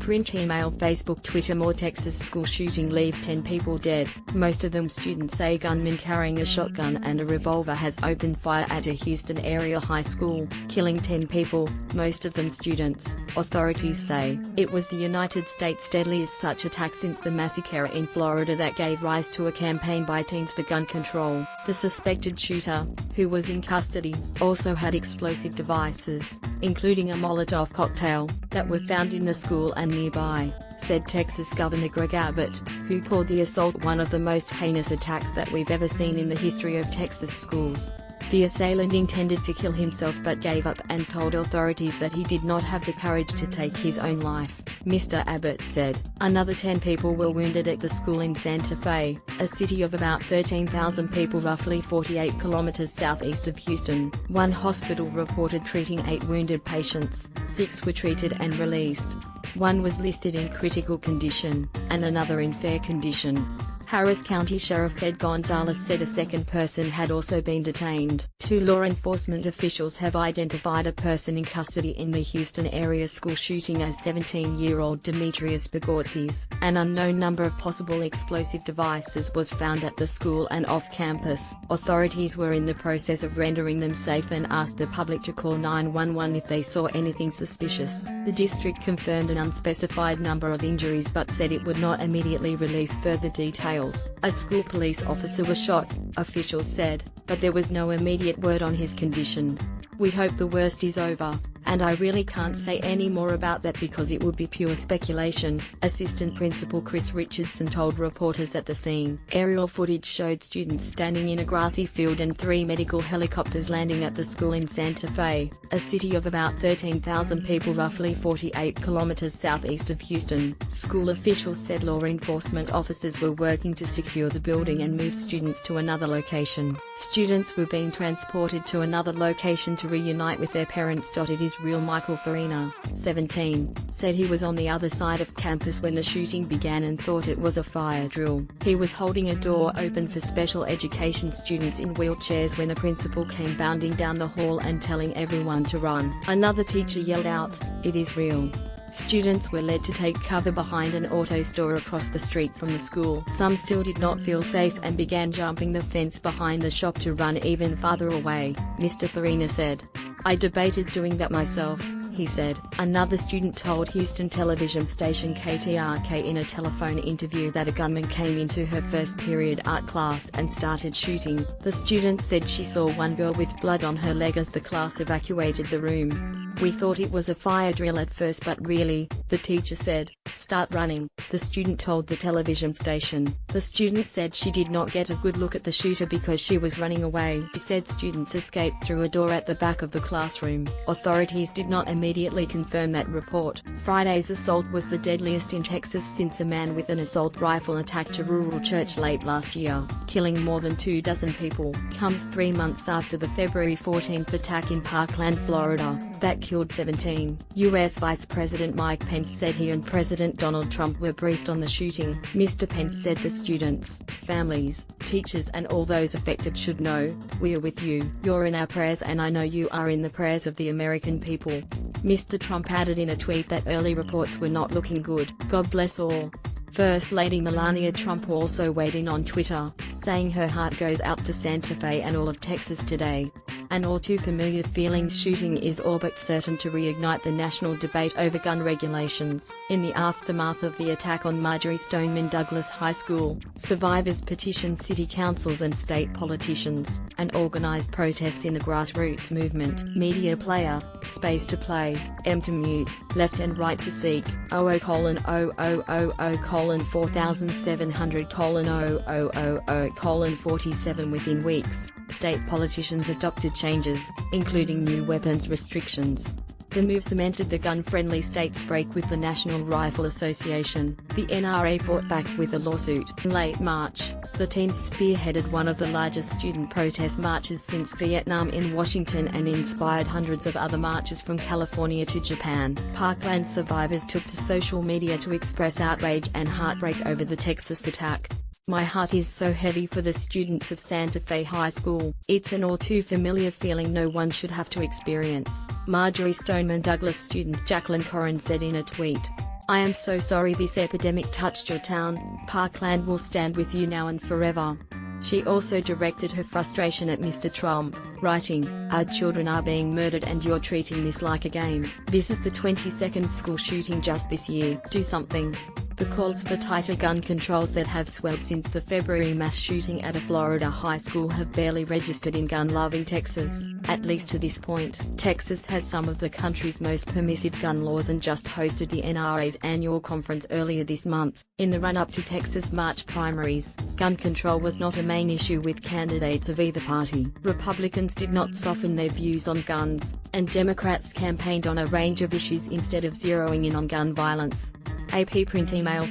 Print, email, Facebook, Twitter. More Texas school shooting leaves 10 people dead, most of them students. A gunman carrying a shotgun and a revolver has opened fire at a Houston area high school, killing 10 people, most of them students, authorities say. It was the United States' deadliest such attack since the massacre in Florida that gave rise to a campaign by teens for gun control. The suspected shooter, who was in custody, also had explosive devices, including a Molotov cocktail, that were found in the school and nearby, said Texas Governor Greg Abbott, who called the assault one of the most heinous attacks that we've ever seen in the history of Texas schools. The assailant intended to kill himself but gave up and told authorities that he did not have the courage to take his own life, Mr. Abbott said. Another 10 people were wounded at the school in Santa Fe, a city of about 13,000 people roughly 48 kilometers southeast of Houston. One hospital reported treating 8 wounded patients, 6 were treated and released. One was listed in critical condition, and another in fair condition. Harris County Sheriff Ed Gonzalez said a second person had also been detained. 2 law enforcement officials have identified a person in custody in the Houston area school shooting as 17-year-old Demetrius Begortzis. An unknown number of possible explosive devices was found at the school and off campus. Authorities were in the process of rendering them safe and asked the public to call 911 if they saw anything suspicious. The district confirmed an unspecified number of injuries but said it would not immediately release further details. A school police officer was shot, officials said, but there was no immediate word on his condition. We hope the worst is over, and I really can't say any more about that because it would be pure speculation, Assistant Principal Chris Richardson told reporters at the scene. Aerial footage showed students standing in a grassy field and 3 medical helicopters landing at the school in Santa Fe, a city of about 13,000 people roughly 48 kilometers southeast of Houston. School officials said law enforcement officers were working to secure the building and move students to another location. Students were being transported to another location to reunite with their parents. It is real. Michael Farina, 17, said he was on the other side of campus when the shooting began and thought it was a fire drill. He was holding a door open for special education students in wheelchairs when the principal came bounding down the hall and telling everyone to run. Another teacher yelled out, "It is real." Students were led to take cover behind an auto store across the street from the school. Some still did not feel safe and began jumping the fence behind the shop to run even farther away, Mr. Farina said. I debated doing that myself, he said. Another student told Houston television station KTRK in a telephone interview that a gunman came into her first period art class and started shooting. The student said she saw one girl with blood on her leg as the class evacuated the room. We thought it was a fire drill at first, but really, the teacher said, start running, the student told the television station. The student said she did not get a good look at the shooter because she was running away. She said students escaped through a door at the back of the classroom. Authorities did not immediately confirm that report. Friday's assault was the deadliest in Texas since a man with an assault rifle attacked a rural church late last year, killing more than 24 people. Comes 3 months after the February 14th attack in Parkland, Florida, that killed 17. U.S. Vice President Mike Pence said he and President Donald Trump were briefed on the shooting. Mr. Pence said the students, families, teachers and all those affected should know, we are with you. You're in our prayers and I know you are in the prayers of the American people. Mr. Trump added in a tweet that early reports were not looking good. God bless all. First Lady Melania Trump also weighed in on Twitter, saying her heart goes out to Santa Fe and all of Texas today. An all-too-familiar feelings shooting is all but certain to reignite the national debate over gun regulations. In the aftermath of the attack on Marjory Stoneman Douglas High School, survivors petitioned city councils and state politicians, and organized protests in the grassroots movement. Media player, space to play, M to mute, left and right to seek, 0000:4700:000:47 within weeks. State politicians adopted changes, including new weapons restrictions. The move cemented the gun-friendly state's break with the National Rifle Association. The NRA fought back with a lawsuit. In late March, the teens spearheaded one of the largest student protest marches since Vietnam in Washington and inspired hundreds of other marches from California to Japan. Parkland survivors took to social media to express outrage and heartbreak over the Texas attack. My heart is so heavy for the students of Santa Fe High School. It's an all-too-familiar feeling no one should have to experience, Marjory Stoneman Douglas student Jacqueline Corrin said in a tweet. "I am so sorry this epidemic touched your town. Parkland will stand with you now and forever." She also directed her frustration at Mr. Trump, writing, "Our children are being murdered and you're treating this like a game. This is the 22nd school shooting just this year. Do something." The calls for tighter gun controls that have swelled since the February mass shooting at a Florida high school have barely registered in gun-loving Texas, at least to this point. Texas has some of the country's most permissive gun laws and just hosted the NRA's annual conference earlier this month. In the run-up to Texas March primaries, gun control was not a main issue with candidates of either party. Republicans did not soften their views on guns, and Democrats campaigned on a range of issues instead of zeroing in on gun violence. AP Print email